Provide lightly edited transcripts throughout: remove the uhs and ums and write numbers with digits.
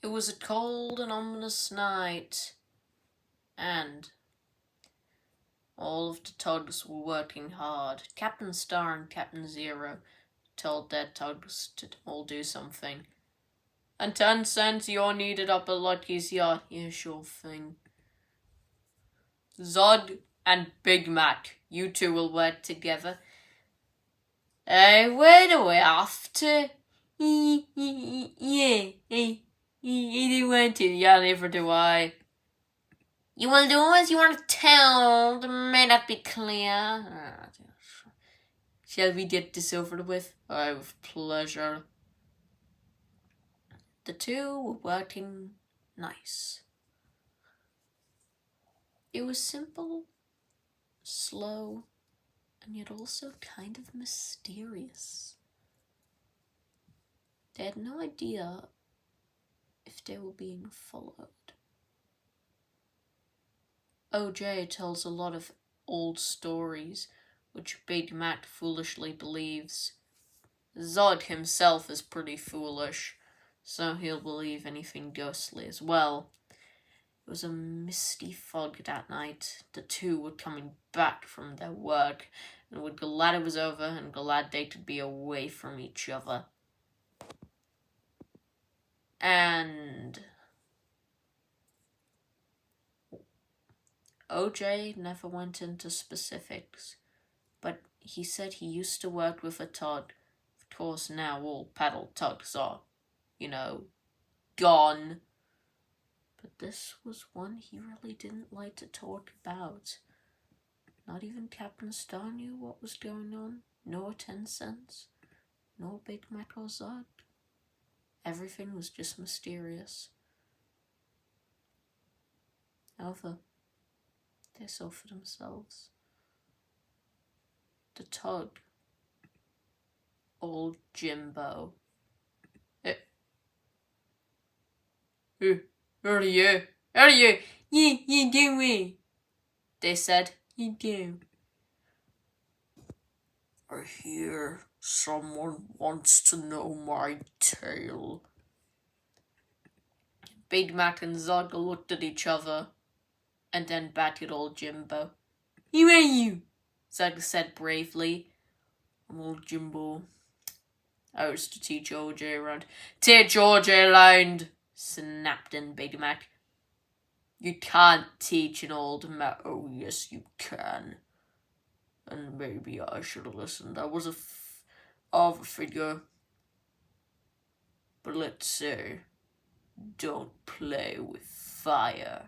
It was a cold and ominous night, and all of the tugs were working hard. Captain Star and Captain Zero told their tugs to all do something. And 10 cents, you're needed up at Lucky's yacht. Yeah, sure thing. Zod and Big Mac, you two will work together. Where do we have to? Yeah, he didn't want to. Yeah, never do I. You will do as you are told. May not be clear. Shall we get this over with? With pleasure. The two were working nice. It was simple, slow, and yet also kind of mysterious. They had no idea if they were being followed. OJ tells a lot of old stories, which Big Mac foolishly believes. Zod himself is pretty foolish, so he'll believe anything ghostly as well. It was a misty fog that night. The two were coming back from their work, and were glad it was over and glad they could be away from each other. And OJ never went into specifics, but he said he used to work with a tug. Of course, now all paddle tugs are, gone. But this was one he really didn't like to talk about. Not even Captain Star knew what was going on, nor 10 cents, nor Big Mac or Zod. Everything was just mysterious. However, they saw for themselves. The tug, Old Jimbo. Who are you? Who are you? You do me. They said, you do. I hear someone wants to know my tale. Big Mac and Zod looked at each other, and then back at Old Jimbo. Who are you? Zod said bravely. I'm Old Jimbo. I used to teach OJ around. Teach OJ around, snapped in Big Mac. You can't teach an old man. Oh, yes, you can. And maybe I should have listened. I was a figure. But let's say, don't play with fire.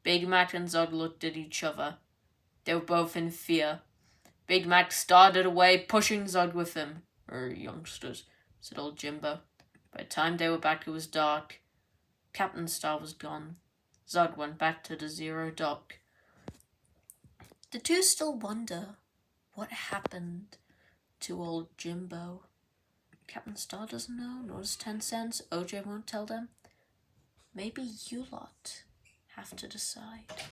Big Mac and Zod looked at each other. They were both in fear. Big Mac started away, pushing Zod with him. Youngsters, said Old Jimbo. By the time they were back, it was dark. Captain Star was gone. Zod went back to the Zero dock. The two still wonder what happened to Old Jimbo. Captain Star doesn't know, nor does 10 cents. OJ won't tell them. Maybe you lot have to decide.